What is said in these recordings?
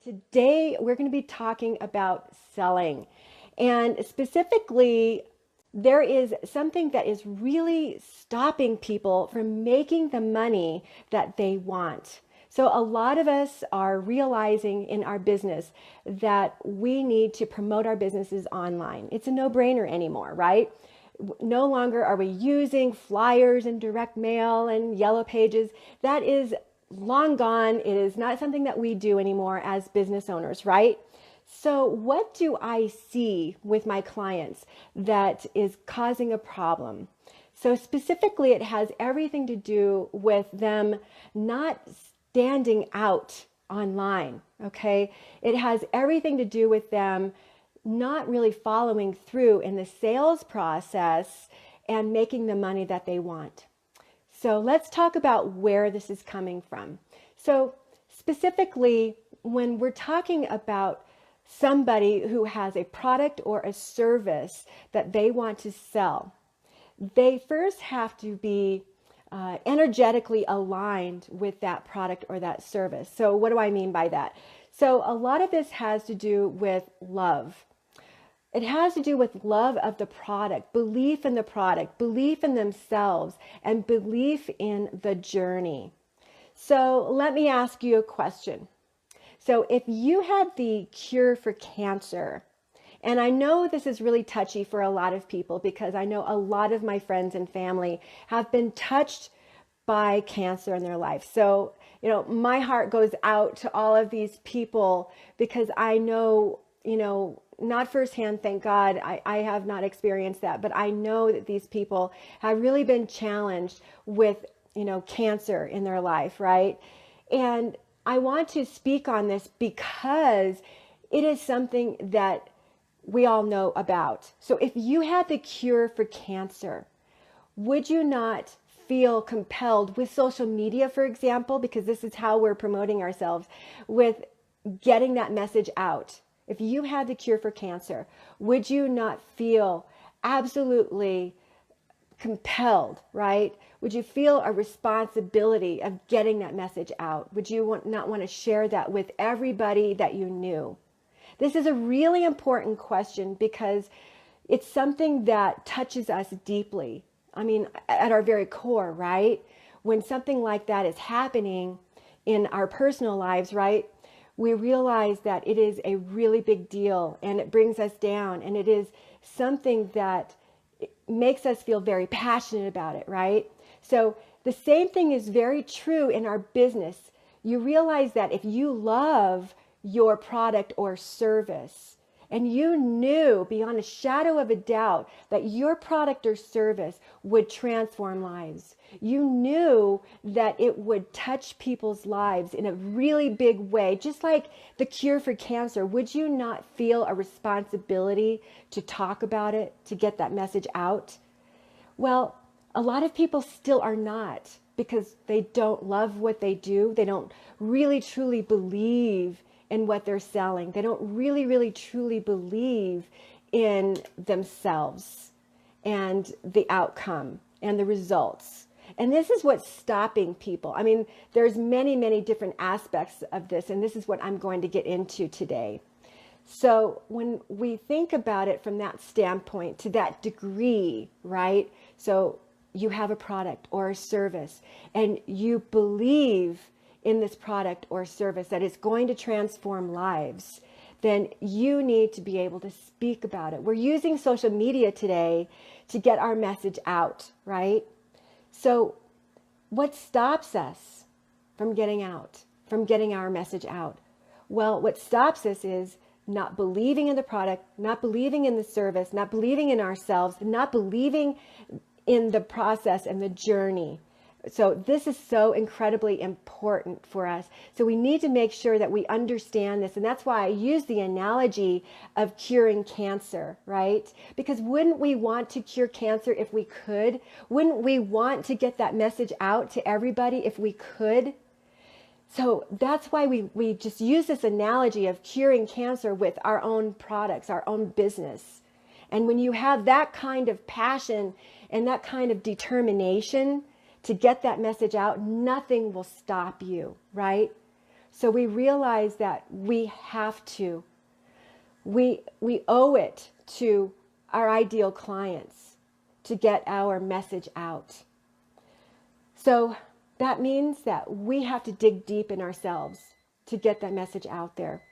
Today, we're going to be talking about selling. And specifically, there is something that is really stopping people from making the money that they want. So, a lot of us are realizing in our business that we need to promote our businesses online. It's a no-brainer anymore, right? No longer are we using flyers and direct mail and yellow pages. That is long gone. It is not something that we do anymore as business owners, right? So, what do I see with my clients that is causing a problem? So, specifically, it has everything to do with them not standing out online, okay? It has everything to do with them not really following through in the sales process and making the money that they want. So let's talk about where this is coming from. So specifically, when we're talking about somebody who has a product or a service that they want to sell, they first have to be energetically aligned with that product or that service. So what do I mean by that? So a lot of this has to do with love. It has to do with love of the product, belief in the product, belief in themselves, and belief in the journey. So let me ask you a question. So if you had the cure for cancer, and I know this is really touchy for a lot of people because I know a lot of my friends and family have been touched by cancer in their life. So, my heart goes out to all of these people because I know, not firsthand, thank God, I have not experienced that, but I know that these people have really been challenged with, cancer in their life, right? And I want to speak on this because it is something that we all know about. So if you had the cure for cancer, would you not feel compelled with social media, for example, because this is how we're promoting ourselves, with getting that message out? If you had the cure for cancer, would you not feel absolutely compelled, right? Would you feel a responsibility of getting that message out? Would you not want to share that with everybody that you knew? This is a really important question because it's something that touches us deeply. I mean, at our very core, right? When something like that is happening in our personal lives, right? We realize that it is a really big deal and it brings us down, and it is something that makes us feel very passionate about it, right? So the same thing is very true in our business. You realize that if you love your product or service, and you knew beyond a shadow of a doubt that your product or service would transform lives. You knew that it would touch people's lives in a really big way, just like the cure for cancer. Would you not feel a responsibility to talk about it, to get that message out? Well, a lot of people still are not because they don't love what they do. They don't really truly believe in what they're selling. They don't really truly believe in themselves and the outcome and the results. And this is what's stopping people. I mean, there's many different aspects of this, and this is what I'm going to get into today. So when we think about it from that standpoint, to that degree, right? So you have a product or a service and you believe in this product or service that is going to transform lives, then you need to be able to speak about it. We're using social media today to get our message out, right? So what stops us from getting our message out? Well, what stops us is not believing in the product, not believing in the service, not believing in ourselves, not believing in the process and the journey. So this is so incredibly important for us. So we need to make sure that we understand this. And that's why I use the analogy of curing cancer, right? Because wouldn't we want to cure cancer if we could? Wouldn't we want to get that message out to everybody if we could? So that's why we just use this analogy of curing cancer with our own products, our own business. And when you have that kind of passion and that kind of determination to get that message out, nothing will stop you, right? So we realize that we owe it to our ideal clients to get our message out. So that means that we have to dig deep in ourselves to get that message out there.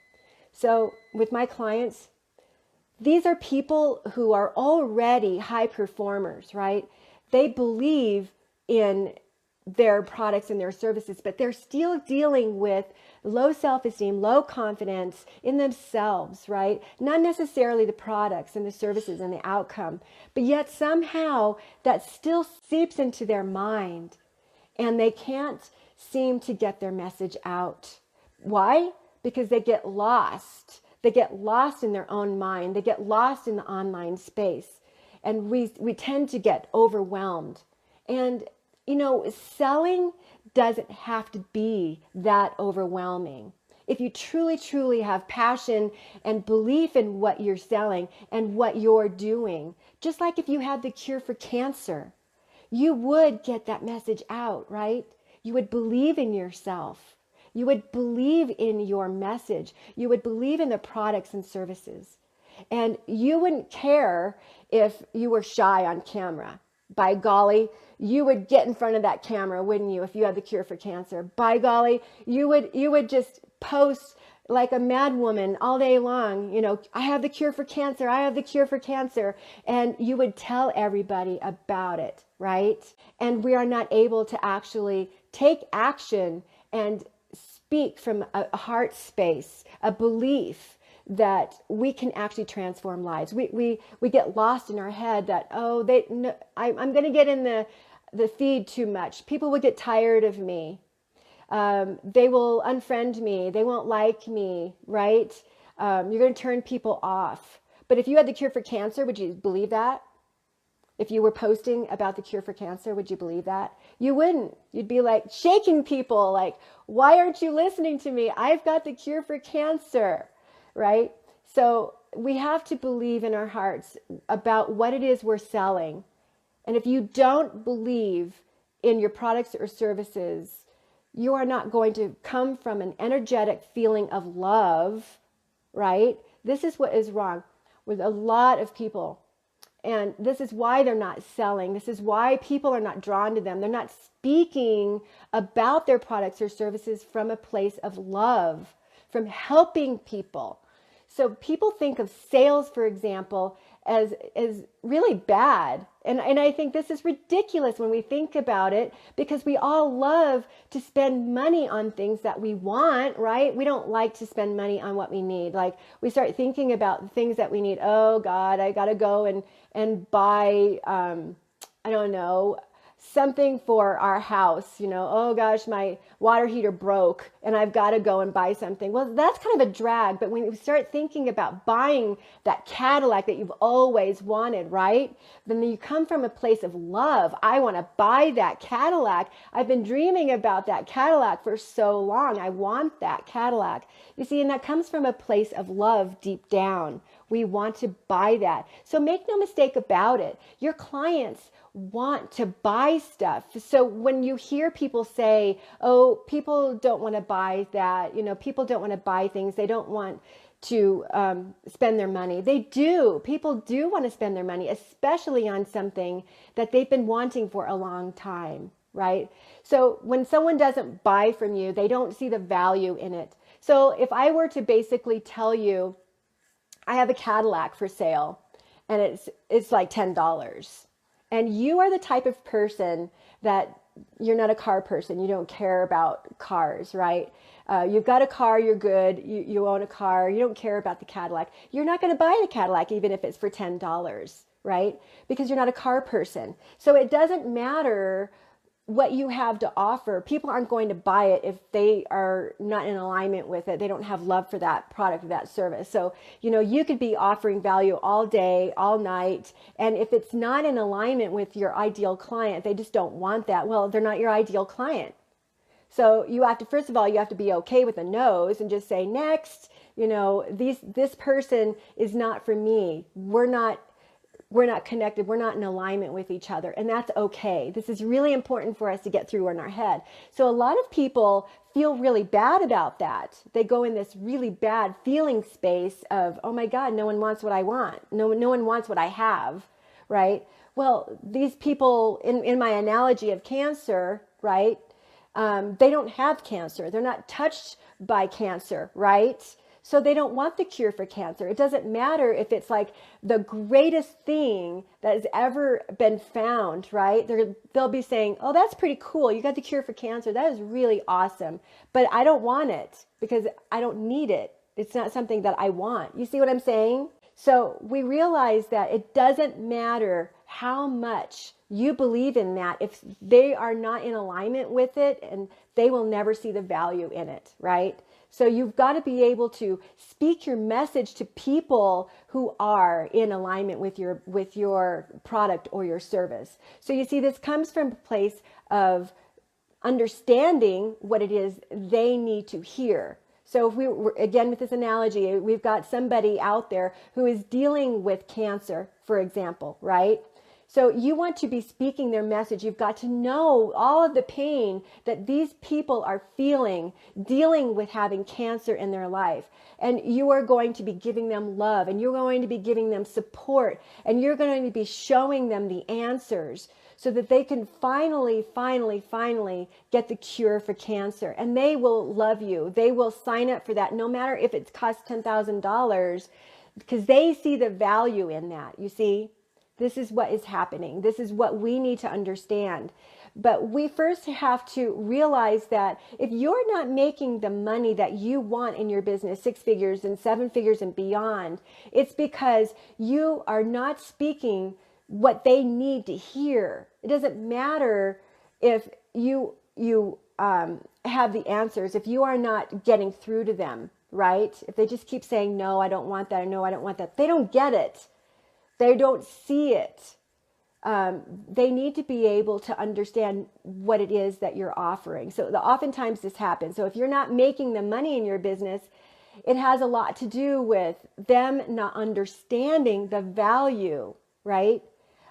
So with my clients, these are people who are already high performers, right? They believe in their products and their services, but they're still dealing with low self-esteem, low confidence in themselves, right? Not necessarily the products and the services and the outcome, but yet somehow that still seeps into their mind and they can't seem to get their message out. Why? Because they get lost. They get lost in their own mind. They get lost in the online space. And we tend to get overwhelmed. And, selling doesn't have to be that overwhelming. If you truly, truly have passion and belief in what you're selling and what you're doing, just like if you had the cure for cancer, you would get that message out, right? You would believe in yourself. You would believe in your message. You would believe in the products and services. And you wouldn't care if you were shy on camera. By golly, you would get in front of that camera, wouldn't you, if you had the cure for cancer? By golly, you would just post like a mad woman all day long, I have the cure for cancer, I have the cure for cancer. And you would tell everybody about it, right? And we are not able to actually take action and speak from a heart space, a belief that we can actually transform lives. We get lost in our head that, I'm going to get in the feed too much. People will get tired of me. They will unfriend me. They won't like me, right? You're going to turn people off. But if you had the cure for cancer, would you believe that? If you were posting about the cure for cancer, would you believe that? You wouldn't. You'd be like shaking people like, why aren't you listening to me? I've got the cure for cancer, right? So we have to believe in our hearts about what it is we're selling. And if you don't believe in your products or services, you are not going to come from an energetic feeling of love, right? This is what is wrong with a lot of people. And this is why they're not selling. This is why people are not drawn to them. They're not speaking about their products or services from a place of love, from helping people. So people think of sales, for example, as really bad. And I think this is ridiculous when we think about it, because we all love to spend money on things that we want, right? We don't like to spend money on what we need. Like we start thinking about the things that we need. Oh God, I got to go and buy, I don't know, something for our house, oh gosh, my water heater broke and I've got to go and buy something. Well, that's kind of a drag. But when you start thinking about buying that Cadillac that you've always wanted, right? Then you come from a place of love. I want to buy that Cadillac. I've been dreaming about that Cadillac for so long. I want that Cadillac. You see, and that comes from a place of love deep down. We want to buy that. So make no mistake about it. Your clients want to buy stuff. So when you hear people say, oh, people don't want to buy that, people don't want to buy things, they don't want to spend their money. They do. People do want to spend their money, especially on something that they've been wanting for a long time, right? So when someone doesn't buy from you, they don't see the value in it. So if I were to basically tell you, I have a Cadillac for sale and it's like $10. And you are the type of person that you're not a car person. You don't care about cars, right? You've got a car, you're good. You own a car. You don't care about the Cadillac. You're not going to buy the Cadillac even if it's for $10, right? Because you're not a car person. So it doesn't matter what you have to offer. People aren't going to buy it if they are not in alignment with it. They don't have love for that product or that service. So, you could be offering value all day, all night. And if it's not in alignment with your ideal client, they just don't want that. Well, they're not your ideal client. So you have to, first of all, you have to be okay with the no's and just say, next, this person is not for me. We're not we're not connected, we're not in alignment with each other, and that's okay. This is really important for us to get through in our head. So a lot of people feel really bad about that. They go in this really bad feeling space of, oh my God, no one wants what I want. No one wants what I have, right? Well, these people, in my analogy of cancer, right? They don't have cancer. They're not touched by cancer, right? So they don't want the cure for cancer. It doesn't matter if it's like the greatest thing that has ever been found, right? They'll be saying, oh, that's pretty cool. You got the cure for cancer. That is really awesome. But I don't want it because I don't need it. It's not something that I want. You see what I'm saying? So we realize that it doesn't matter how much you believe in that if they are not in alignment with it, and they will never see the value in it, right? So you've got to be able to speak your message to people who are in alignment with your product or your service. So you see, this comes from a place of understanding what it is they need to hear. So if we're again with this analogy, we've got somebody out there who is dealing with cancer, for example, right? So you want to be speaking their message. You've got to know all of the pain that these people are feeling, dealing with having cancer in their life. And you are going to be giving them love, and you're going to be giving them support, and you're going to be showing them the answers so that they can finally get the cure for cancer. And they will love you. They will sign up for that, no matter if it costs $10,000, because they see the value in that, you see? This is what is happening. This is what we need to understand. But we first have to realize that if you're not making the money that you want in your business, 6 figures and 7 figures and beyond, it's because you are not speaking what they need to hear. It doesn't matter if you have the answers, if you are not getting through to them, right? If they just keep saying, no, I don't want that, no, I don't want that. They don't get it. They don't see it. They need to be able to understand what it is that you're offering. So oftentimes this happens. So if you're not making the money in your business, it has a lot to do with them not understanding the value, right?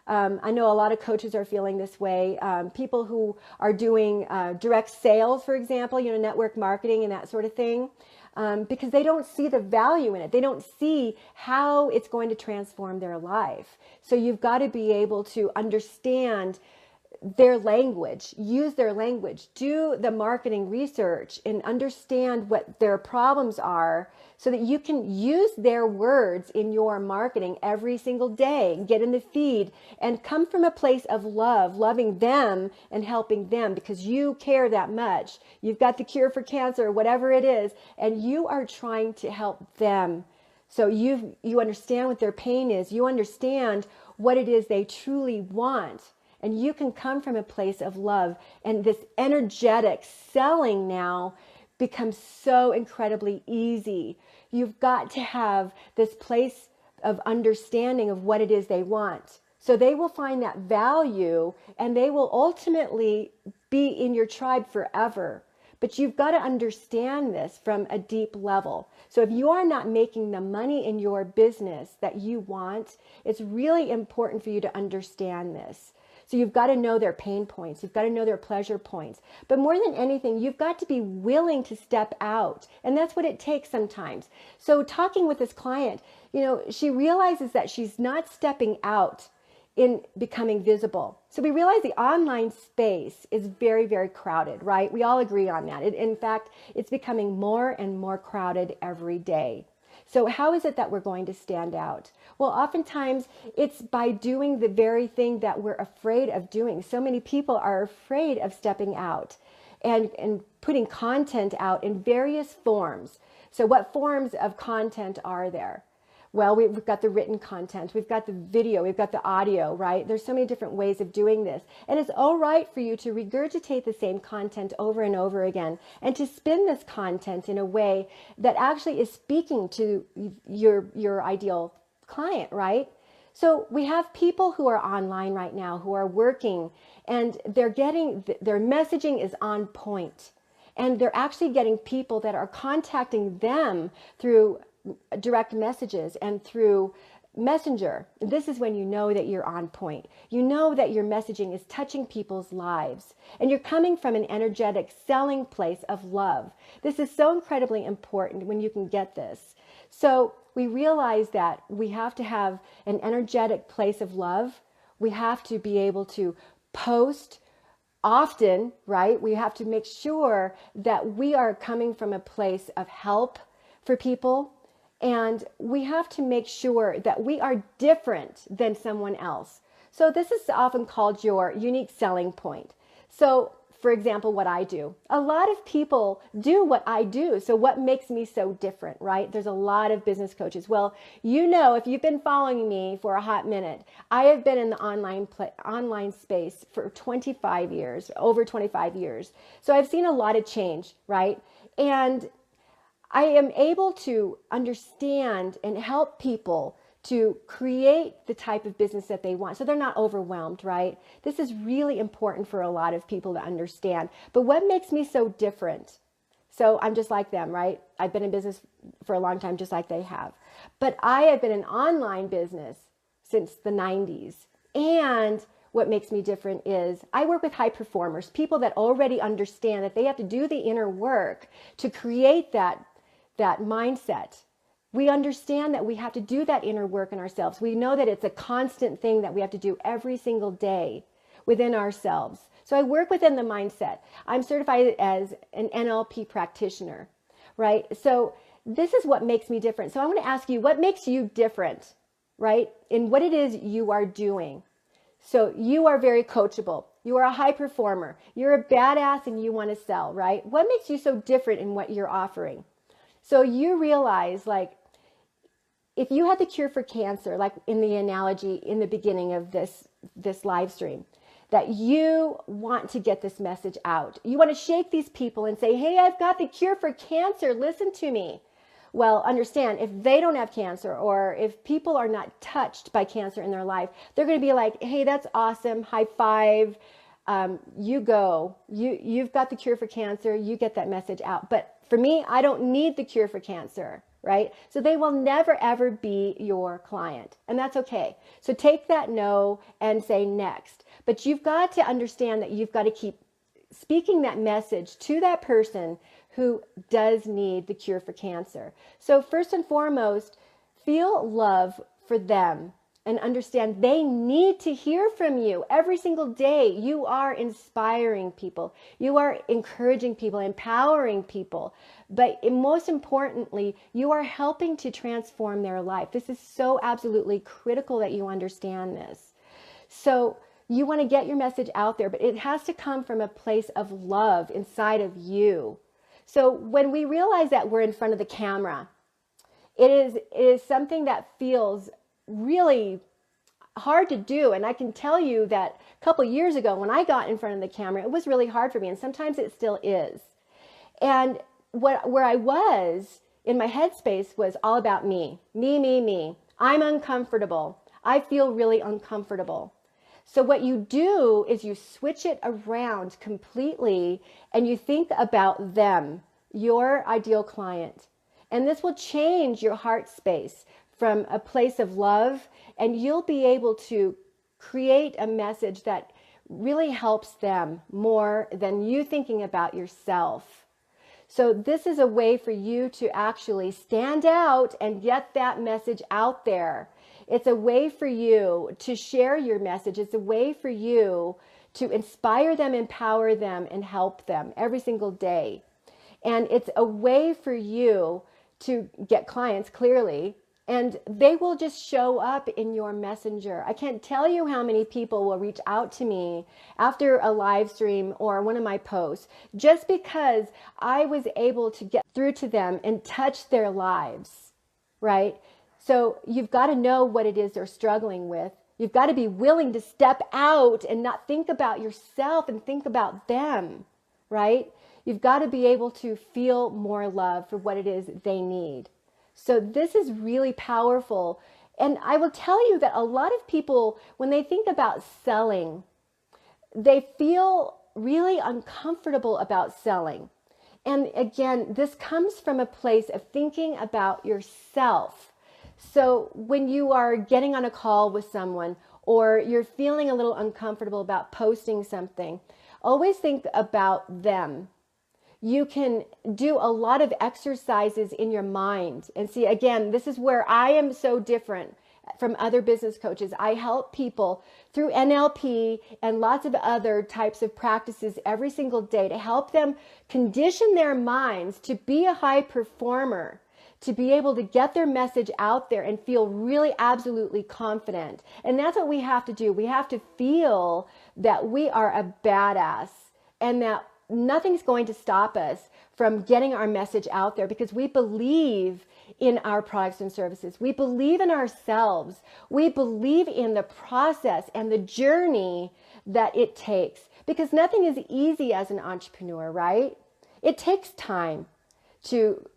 I know a lot of coaches are feeling this way. People who are doing direct sales, for example, network marketing and that sort of thing. Because they don't see the value in it. They don't see how it's going to transform their life. So you've got to be able to understand their language, use their language, do the marketing research, and understand what their problems are so that you can use their words in your marketing every single day. Get in the feed and come from a place of love, loving them and helping them because you care that much. You've got the cure for cancer, whatever it is, and you are trying to help them. So you understand what their pain is. You understand what it is they truly want. And you can come from a place of love. And this energetic selling now becomes so incredibly easy. You've got to have this place of understanding of what it is they want. So they will find that value and they will ultimately be in your tribe forever. But you've got to understand this from a deep level. So if you are not making the money in your business that you want, it's really important for you to understand this. So you've got to know their pain points. You've got to know their pleasure points. But more than anything, you've got to be willing to step out. And that's what it takes sometimes. So talking with this client, she realizes that she's not stepping out in becoming visible. So we realize the online space is very, very crowded, right? We all agree on that. In fact, it's becoming more and more crowded every day. So how is it that we're going to stand out? Well, oftentimes it's by doing the very thing that we're afraid of doing. So many people are afraid of stepping out and putting content out in various forms. So what forms of content are there? Well, we've got the written content, we've got the video, we've got the audio, right? There's so many different ways of doing this. And it's all right for you to regurgitate the same content over and over again and to spin this content in a way that actually is speaking to your ideal client, right? So we have people who are online right now who are working and their messaging is on point. And they're actually getting people that are contacting them through direct messages and through Messenger, this is when you know that you're on point. You know that your messaging is touching people's lives and you're coming from an energetic selling place of love. This is so incredibly important when you can get this. So we realize that we have to have an energetic place of love. We have to be able to post often, right? We have to make sure that we are coming from a place of help for people. And we have to make sure that we are different than someone else. So this is often called your unique selling point. So for example, what I do, a lot of people do what I do. So what makes me so different, right? There's a lot of business coaches. Well, you know, if you've been following me for a hot minute, I have been in the online space for 25 years, over 25 years. So I've seen a lot of change, right? And I am able to understand and help people to create the type of business that they want so they're not overwhelmed, right? This is really important for a lot of people to understand. But what makes me so different? So I'm just like them, right? I've been in business for a long time just like they have. But I have been in online business since the 90s. And what makes me different is I work with high performers, people that already understand that they have to do the inner work to create that mindset. We understand that we have to do that inner work in ourselves. We know that it's a constant thing that we have to do every single day within ourselves. So I work within the mindset. I'm certified as an NLP practitioner, right? So this is what makes me different. So I want to ask you, what makes you different, right? In what it is you are doing. So you are very coachable. You are a high performer. You're a badass and you want to sell, right? What makes you so different in what you're offering? So you realize, like, if you had the cure for cancer, like in the analogy in the beginning of this live stream, that you want to get this message out. You want to shake these people and say, hey, I've got the cure for cancer. Listen to me. Well, understand, if they don't have cancer or if people are not touched by cancer in their life, they're going to be like, hey, that's awesome. High five. You go. You've got the cure for cancer. You get that message out. But for me, I don't need the cure for cancer, right? So they will never, ever be your client. And that's okay. So take that no and say next. But you've got to understand that you've got to keep speaking that message to that person who does need the cure for cancer. So first and foremost, feel love for them and understand they need to hear from you every single day. You are inspiring people. You are encouraging people, empowering people. But most importantly, you are helping to transform their life. This is so absolutely critical that you understand this. So you want to get your message out there, but it has to come from a place of love inside of you. So when we realize that we're in front of the camera, it is something that feels really hard to do. And I can tell you that a couple of years ago when I got in front of the camera, it was really hard for me. And sometimes it still is. And where I was in my headspace was all about me. Me. I'm uncomfortable. I feel really uncomfortable. So what you do is you switch it around completely and you think about them, your ideal client. And this will change your heart space from a place of love, and you'll be able to create a message that really helps them more than you thinking about yourself. So this is a way for you to actually stand out and get that message out there. It's a way for you to share your message. It's a way for you to inspire them, empower them, and help them every single day. And it's a way for you to get clients, clearly, and they will just show up in your messenger. I can't tell you how many people will reach out to me after a live stream or one of my posts just because I was able to get through to them and touch their lives, right? So you've got to know what it is they're struggling with. You've got to be willing to step out and not think about yourself and think about them, right? You've got to be able to feel more love for what it is they need. So this is really powerful. And I will tell you that a lot of people, when they think about selling, they feel really uncomfortable about selling. And again, this comes from a place of thinking about yourself. So when you are getting on a call with someone or you're feeling a little uncomfortable about posting something, always think about them. You can do a lot of exercises in your mind. And see, again, this is where I am so different from other business coaches. I help people through NLP and lots of other types of practices every single day to help them condition their minds to be a high performer, to be able to get their message out there and feel really absolutely confident. And that's what we have to do. We have to feel that we are a badass and that nothing's going to stop us from getting our message out there because we believe in our products and services. We believe in ourselves. We believe in the process and the journey that it takes, because nothing is easy as an entrepreneur, right? It takes time to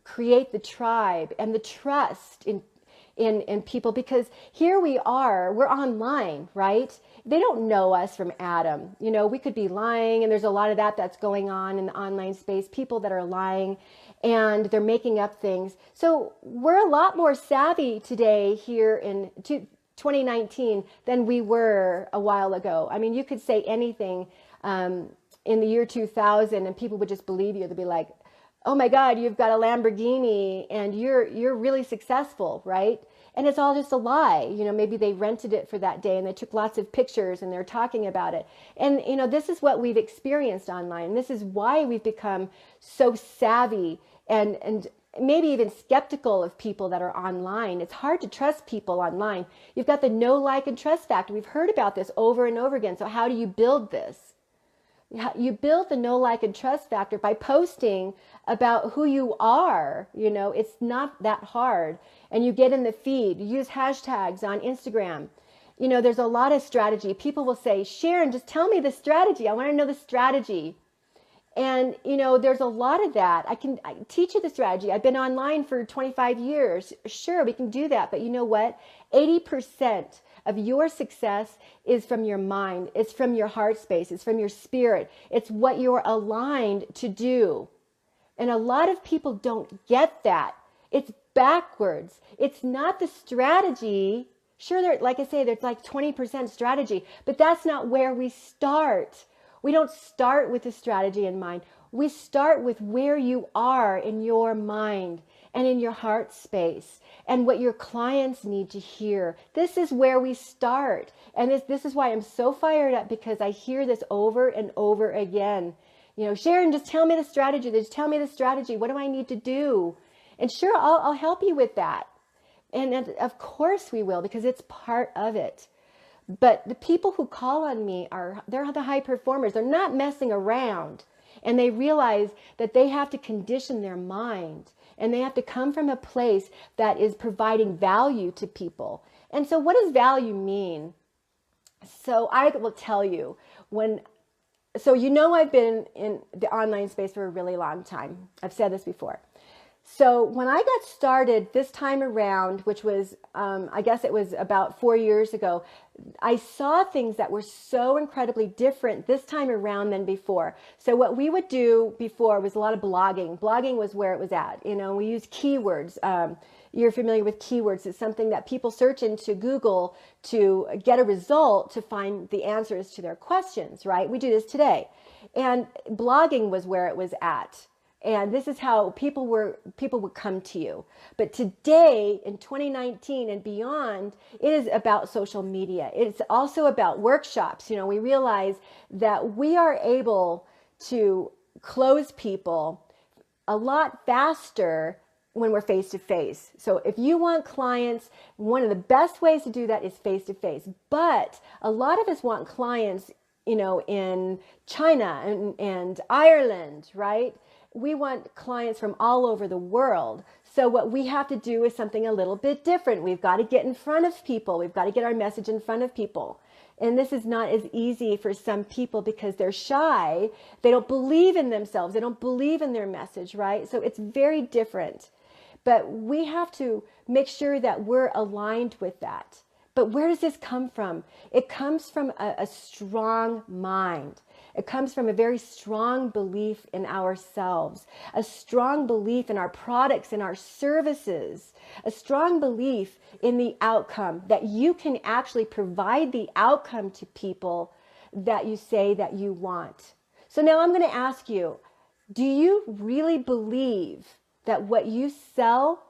create the tribe and the trust in people, because here we are, we're online, right? They don't know us from Adam. You know, we could be lying, and there's a lot of that's going on in the online space, people that are lying and they're making up things. So we're a lot more savvy today here in 2019 than we were a while ago. I mean, you could say anything in the year 2000 and people would just believe you. They'd be like, oh my God, you've got a Lamborghini and you're really successful, right? And it's all just a lie. You know, maybe they rented it for that day and they took lots of pictures and they're talking about it. And, you know, this is what we've experienced online. This is why we've become so savvy and maybe even skeptical of people that are online. It's hard to trust people online. You've got the know, like, and trust factor. We've heard about this over and over again. So how do you build this? You build the know, like, and trust factor by posting about who you are. You know, it's not that hard. And you get in the feed, you use hashtags on Instagram. You know, there's a lot of strategy. People will say, Sharon, just tell me the strategy. I want to know the strategy. And, you know, there's a lot of that. I teach you the strategy. I've been online for 25 years. Sure, we can do that. But you know what? 80% of your success is from your mind. It's from your heart space. It's from your spirit. It's what you're aligned to do. And a lot of people don't get that. It's backwards. It's not the strategy. Sure, like I say, there's like 20% strategy, but that's not where we start. We don't start with the strategy in mind. We start with where you are in your mind and in your heart space and what your clients need to hear. This is where we start. And this is why I'm so fired up, because I hear this over and over again. You know, Sharon, just tell me the strategy. Just tell me the strategy. What do I need to do? And sure, I'll help you with that. And of course we will, because it's part of it. But the people who call on me they're the high performers. They're not messing around. And they realize that they have to condition their mind. And they have to come from a place that is providing value to people. And so what does value mean? So I will tell you, so you know I've been in the online space for a really long time. I've said this before. So when I got started this time around, which was, I guess it was about 4 years ago, I saw things that were so incredibly different this time around than before. So what we would do before was a lot of blogging. Blogging was where it was at. You know, we used keywords. You're familiar with keywords. It's something that people search into Google to get a result to find the answers to their questions, right? We do this today. And blogging was where it was at. And this is how people would come to you. But today, in 2019 and beyond, it is about social media. It's also about workshops. You know, we realize that we are able to close people a lot faster when we're face to face. So if you want clients, one of the best ways to do that is face to face. But a lot of us want clients, you know, in China and Ireland, right? We want clients from all over the world. So what we have to do is something a little bit different. We've got to get in front of people. We've got to get our message in front of people. And this is not as easy for some people because they're shy. They don't believe in themselves. They don't believe in their message, right? So it's very different. But we have to make sure that we're aligned with that. But where does this come from? It comes from a strong mind. It comes from a very strong belief in ourselves, a strong belief in our products and our services, a strong belief in the outcome, that you can actually provide the outcome to people that you say that you want. So now I'm going to ask you, do you really believe that what you sell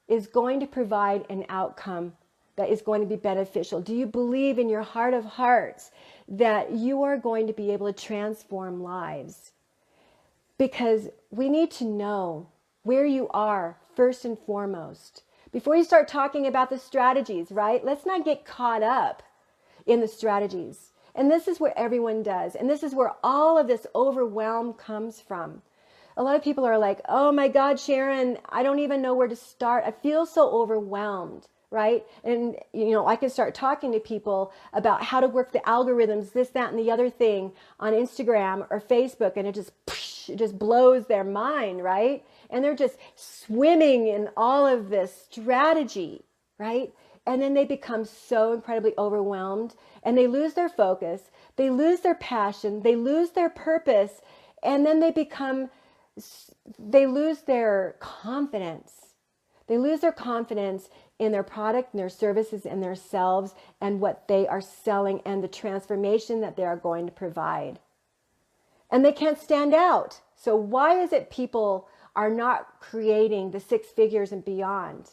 is going to provide an outcome that is going to be beneficial? Do you believe in your heart of hearts that you are going to be able to transform lives? Because we need to know where you are first and foremost. Before you start talking about the strategies, right? Let's not get caught up in the strategies. And this is where everyone does. And this is where all of this overwhelm comes from. A lot of people are like, oh my God, Sharon, I don't even know where to start. I feel so overwhelmed, right? And, I can start talking to people about how to work the algorithms, this, that, and the other thing on Instagram or Facebook. And it just blows their mind, right? And they're just swimming in all of this strategy, right? And then they become so incredibly overwhelmed and they lose their focus, they lose their passion, they lose their purpose, and then they lose their confidence. They lose their confidence in their product and their services and their selves and what they are selling and the transformation that they are going to provide. And they can't stand out. So why is it people are not creating the 6 figures and beyond?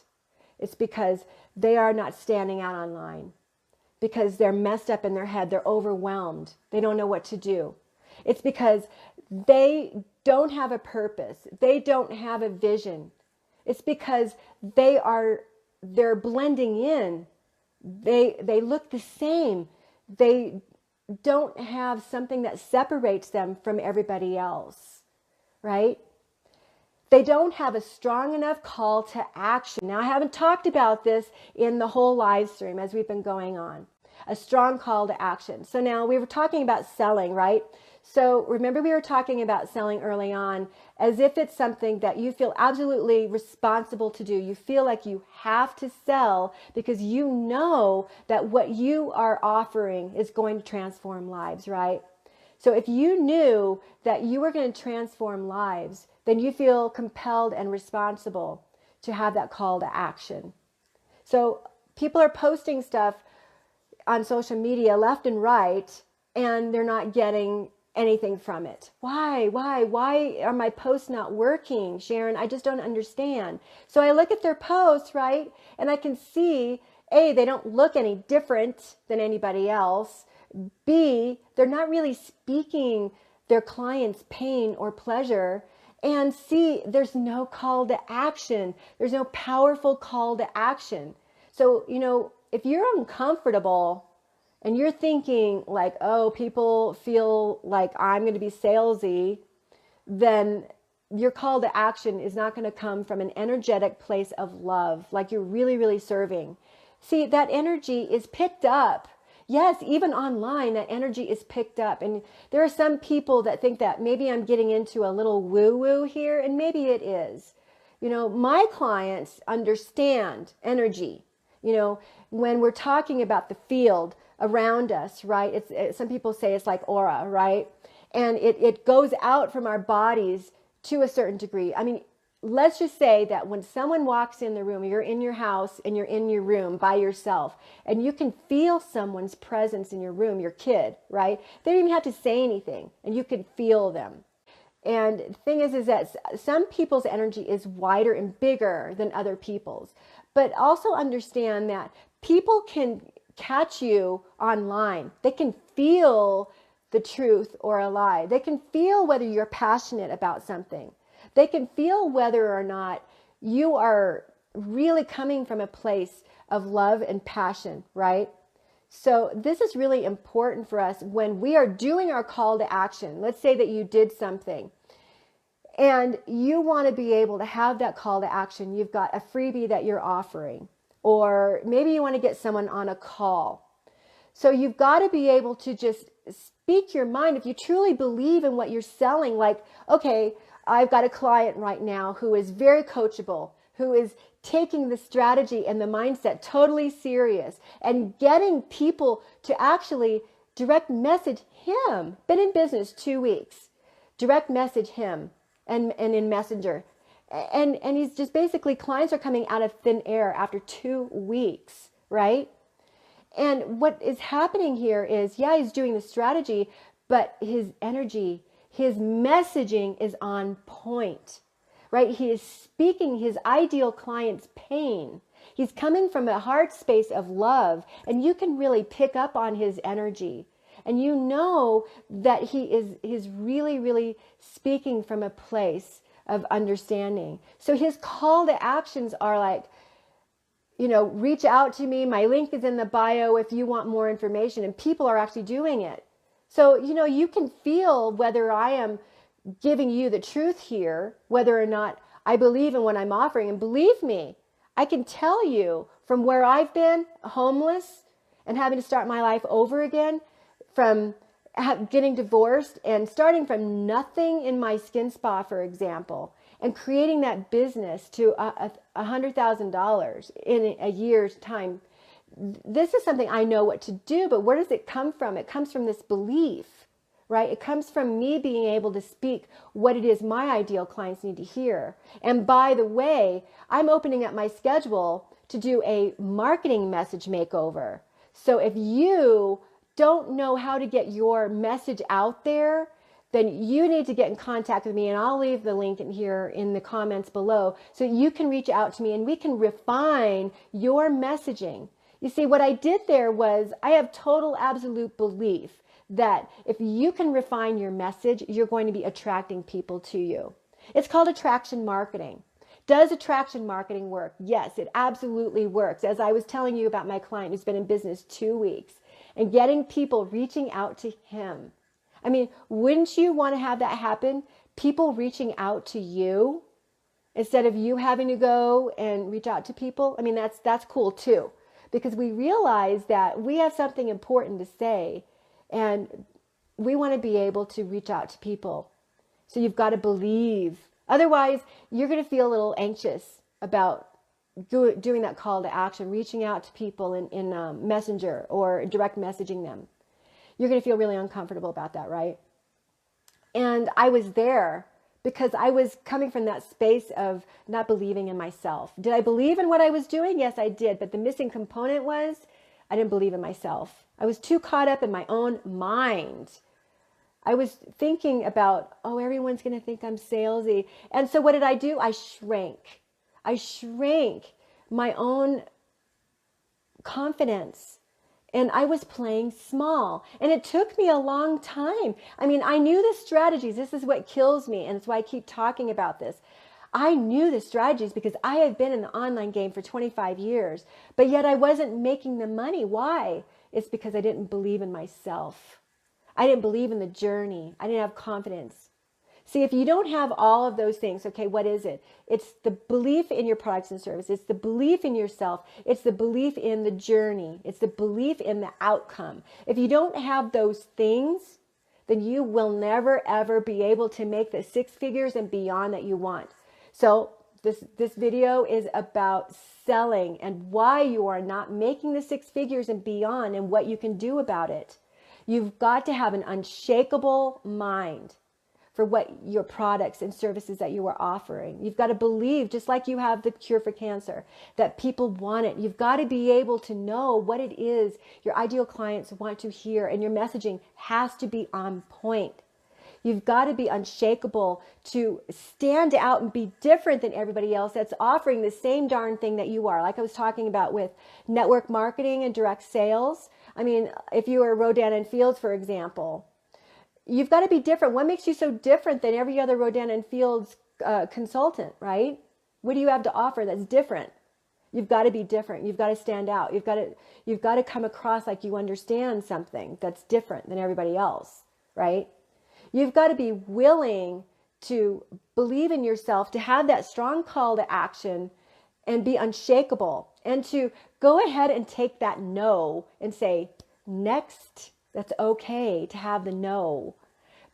It's because they are not standing out online, because they're messed up in their head. They're overwhelmed. They don't know what to do. It's because they don't have a purpose. They don't have a vision. It's because they're blending in. They look the same. They don't have something that separates them from everybody else, right? They don't have a strong enough call to action. Now, I haven't talked about this in the whole live stream as we've been going on. A strong call to action. So now we were talking about selling, right? So remember we were talking about selling early on as if it's something that you feel absolutely responsible to do. You feel like you have to sell because you know that what you are offering is going to transform lives, right? So if you knew that you were going to transform lives, then you feel compelled and responsible to have that call to action. So people are posting stuff on social media left and right, and they're not getting anything from it. Why are my posts not working, Sharon? I just don't understand. So I look at their posts, right? And I can see, A, they don't look any different than anybody else. B, they're not really speaking their client's pain or pleasure. And C, there's no call to action. There's no powerful call to action. So, if you're uncomfortable and you're thinking like, oh, people feel like I'm going to be salesy, then your call to action is not going to come from an energetic place of love, like you're really, really serving. See, that energy is picked up. Yes, even online, that energy is picked up. And there are some people that think that maybe I'm getting into a little woo-woo here, and maybe it is. My clients understand energy. When we're talking about the field around us, right? Some people say it's like aura, right? And it goes out from our bodies to a certain degree. I mean, let's just say that when someone walks in the room, you're in your house and you're in your room by yourself, and you can feel someone's presence in your room, your kid, right? They don't even have to say anything, and you can feel them. And the thing is that some people's energy is wider and bigger than other people's. But also understand that people can catch you online. They can feel the truth or a lie. They can feel whether you're passionate about something. They can feel whether or not you are really coming from a place of love and passion, right? So this is really important for us when we are doing our call to action. Let's say that you did something and you want to be able to have that call to action. You've got a freebie that you're offering, or maybe you want to get someone on a call. So you've got to be able to just speak your mind. If you truly believe in what you're selling, like, okay, I've got a client right now who is very coachable, who is taking the strategy and the mindset totally serious and getting people to actually direct message him. Been in business 2 weeks. Direct message him and in Messenger. And he's just basically, clients are coming out of thin air after 2 weeks, right? And what is happening here is, yeah, he's doing the strategy, but his energy, his messaging is on point, right? He is speaking his ideal client's pain. He's coming from a heart space of love, and you can really pick up on his energy. And you know that he's really, really speaking from a place of understanding. So his call to actions are like, reach out to me. My link is in the bio if you want more information. And people are actually doing it. So, you can feel whether I am giving you the truth here, whether or not I believe in what I'm offering. And believe me, I can tell you from where I've been homeless and having to start my life over again, from getting divorced and starting from nothing in my skin spa, for example, and creating that business to $100,000 in a year's time. This is something I know what to do, but where does it come from? It comes from this belief, right? It comes from me being able to speak what it is my ideal clients need to hear. And by the way, I'm opening up my schedule to do a marketing message makeover. So if you don't know how to get your message out there, then you need to get in contact with me, and I'll leave the link in here in the comments below so you can reach out to me and we can refine your messaging. You see, what I did there was I have total absolute belief that if you can refine your message, you're going to be attracting people to you. It's called attraction marketing. Does attraction marketing work? Yes, it absolutely works. As I was telling you about my client who's been in business 2 weeks and getting people reaching out to him. I mean, wouldn't you want to have that happen? People reaching out to you instead of you having to go and reach out to people. I mean, that's cool too, because we realize that we have something important to say and we want to be able to reach out to people. So you've got to believe. Otherwise, you're going to feel a little anxious about doing that call to action, reaching out to people in Messenger or direct messaging them. You're going to feel really uncomfortable about that, right? And I was there because I was coming from that space of not believing in myself. Did I believe in what I was doing? Yes, I did. But the missing component was I didn't believe in myself. I was too caught up in my own mind. I was thinking about, everyone's going to think I'm salesy. And so what did I do? I shrank. I shrank my own confidence. And I was playing small. And it took me a long time. I mean, I knew the strategies. This is what kills me. And it's why I keep talking about this. I knew the strategies because I have been in the online game for 25 years. But yet I wasn't making the money. Why? It's because I didn't believe in myself. I didn't believe in the journey. I didn't have confidence. See, if you don't have all of those things, okay, what is it? It's the belief in your products and services. It's the belief in yourself. It's the belief in the journey. It's the belief in the outcome. If you don't have those things, then you will never, ever be able to make the 6 figures and beyond that you want. So this video is about selling and why you are not making the 6 figures and beyond and what you can do about it. You've got to have an unshakable mind for what your products and services that you are offering. You've got to believe, just like you have the cure for cancer, that people want it. You've got to be able to know what it is your ideal clients want to hear, and your messaging has to be on point. You've got to be unshakable to stand out and be different than everybody else that's offering the same darn thing that you are. Like I was talking about with network marketing and direct sales. I mean, if you are Rodan and Fields, for example, you've got to be different. What makes you so different than every other Rodan and Fields consultant, right? What do you have to offer that's different? You've got to be different. You've got to stand out. You've got to come across like you understand something that's different than everybody else, right? You've got to be willing to believe in yourself, to have that strong call to action and be unshakable, and to go ahead and take that no and say, next. That's okay to have the no,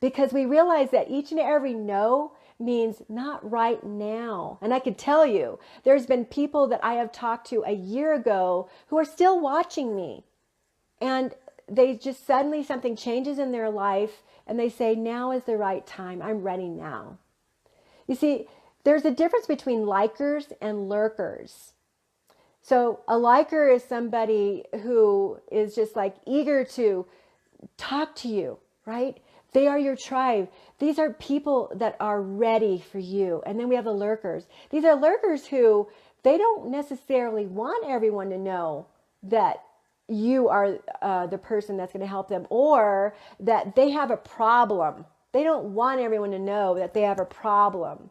because we realize that each and every no means not right now. And I could tell you, there's been people that I have talked to a year ago who are still watching me. And they just suddenly something changes in their life and they say, now is the right time. I'm ready now. You see, there's a difference between likers and lurkers. So a liker is somebody who is just like eager to talk to you, right? They are your tribe. These are people that are ready for you. And then we have the lurkers. These are lurkers who they don't necessarily want everyone to know that you are the person that's going to help them, or that they have a problem. They don't want everyone to know that they have a problem.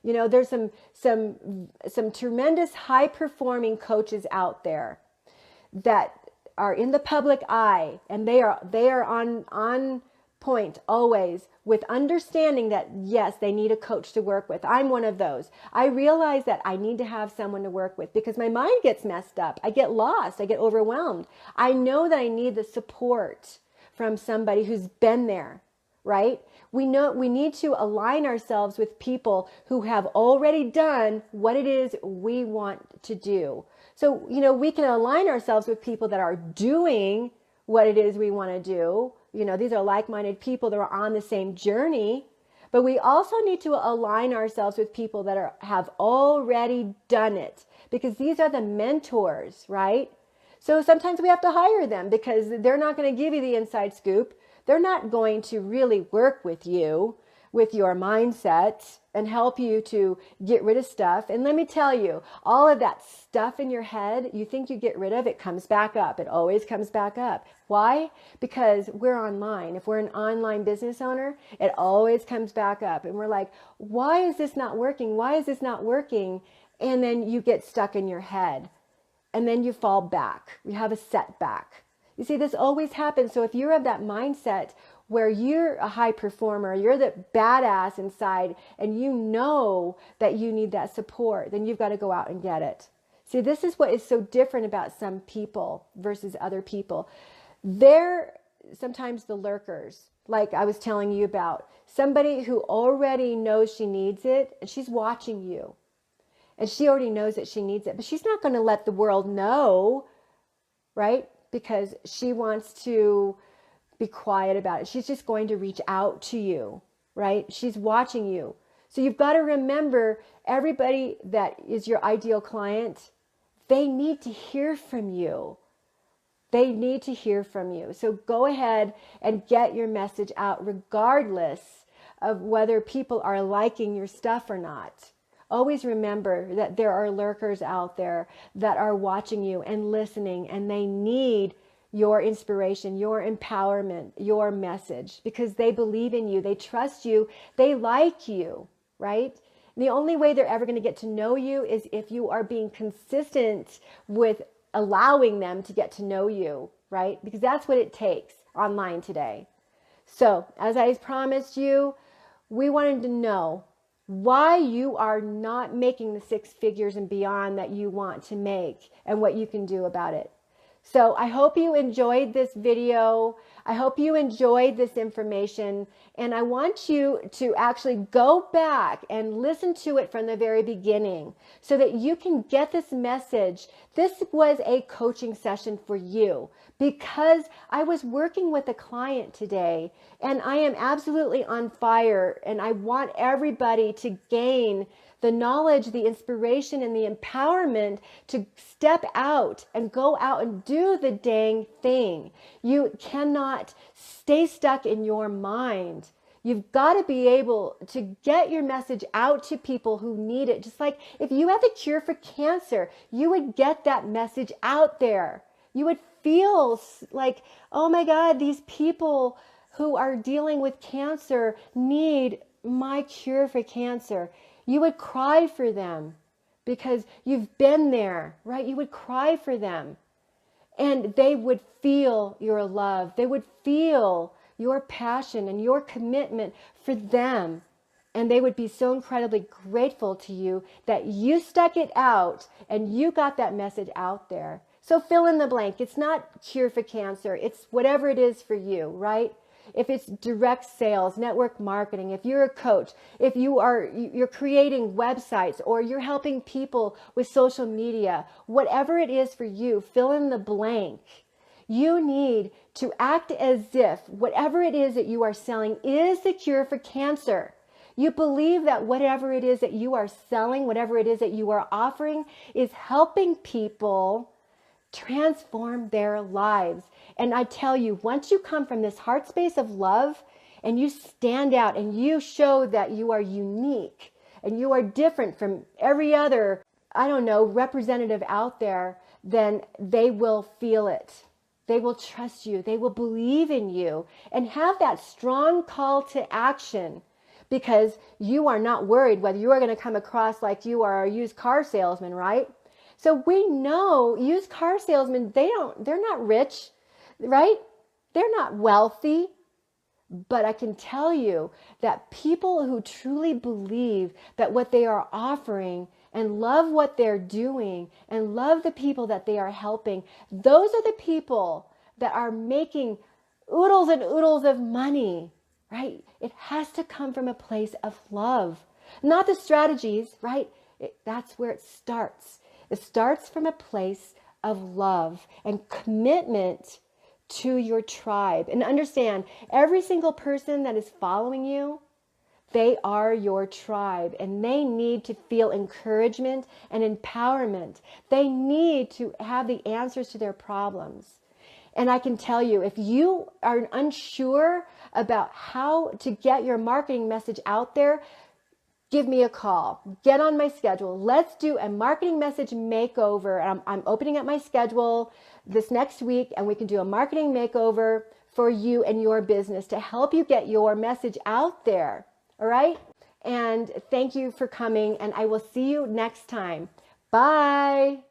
You know, there's some tremendous high performing coaches out there that are in the public eye, and they are on point always with understanding that yes, they need a coach to work with. I'm one of those. I realize that I need to have someone to work with because my mind gets messed up. I get lost. I get overwhelmed. I know that I need the support from somebody who's been there, right? We know we need to align ourselves with people who have already done what it is we want to do. So, you know, we can align ourselves with people that are doing what it is we want to do. You know, these are like-minded people that are on the same journey, but we also need to align ourselves with people that have already done it, because these are the mentors, right? So sometimes we have to hire them because they're not going to give you the inside scoop. They're not going to really work with you, with your mindset, and help you to get rid of stuff. And let me tell you, all of that stuff in your head, you think you get rid of, it comes back up. It always comes back up. Why? Because we're online. If we're an online business owner, it always comes back up. And we're like, why is this not working? Why is this not working? And then you get stuck in your head. And then you fall back. You have a setback. You see, this always happens. So if you're of that mindset where you're a high performer, you're the badass inside, and you know that you need that support, then you've got to go out and get it. See, this is what is so different about some people versus other people. They're sometimes the lurkers, like I was telling you about. Somebody who already knows she needs it, and she's watching you. And she already knows that she needs it, but she's not going to let the world know, right? Because she wants to be quiet about it. She's just going to reach out to you, right? She's watching you. So you've got to remember, everybody that is your ideal client, they need to hear from you. They need to hear from you. So go ahead and get your message out regardless of whether people are liking your stuff or not. Always remember that there are lurkers out there that are watching you and listening, and they need your inspiration, your empowerment, your message, because they believe in you, they trust you, they like you, right? And the only way they're ever going to get to know you is if you are being consistent with allowing them to get to know you, right? Because that's what it takes online today. So, as I promised you, we wanted to know why you are not making the 6 figures and beyond that you want to make and what you can do about it. So I hope you enjoyed this video. I hope you enjoyed this information, and I want you to actually go back and listen to it from the very beginning so that you can get this message. This was a coaching session for you because I was working with a client today, and I am absolutely on fire, and I want everybody to gain the knowledge, the inspiration, and the empowerment to step out and go out and do the dang thing. You cannot stay stuck in your mind. You've got to be able to get your message out to people who need it. Just like if you had the cure for cancer, you would get that message out there. You would feel like, oh my God, these people who are dealing with cancer need my cure for cancer. You would cry for them because you've been there, right? You would cry for them, and they would feel your love. They would feel your passion and your commitment for them. And they would be so incredibly grateful to you that you stuck it out and you got that message out there. So fill in the blank. It's not cure for cancer. It's whatever it is for you, right? if it's direct sales, network marketing, if you're a coach, if you're creating websites or you're helping people with social media, whatever it is for you, fill in the blank. You need to act as if whatever it is that you are selling is the cure for cancer. You believe that whatever it is that you are selling, whatever it is that you are offering, is helping people transform their lives. And I tell you, once you come from this heart space of love and you stand out and you show that you are unique and you are different from every other, representative out there, then they will feel it. They will trust you. They will believe in you and have that strong call to action, because you are not worried whether you are going to come across like you are a used car salesman, right? So we know used car salesmen, they're not rich, right? They're not wealthy. But I can tell you that people who truly believe that what they are offering and love what they're doing and love the people that they are helping, those are the people that are making oodles and oodles of money, right? It has to come from a place of love, not the strategies, right? That's where it starts. It starts from a place of love and commitment to your tribe. And understand, every single person that is following you, they are your tribe, and they need to feel encouragement and empowerment. They need to have the answers to their problems. And I can tell you, if you are unsure about how to get your marketing message out there, give me a call. Get on my schedule. Let's do a marketing message makeover. I'm opening up my schedule this next week, and we can do a marketing makeover for you and your business to help you get your message out there. All right? And thank you for coming, and I will see you next time. Bye.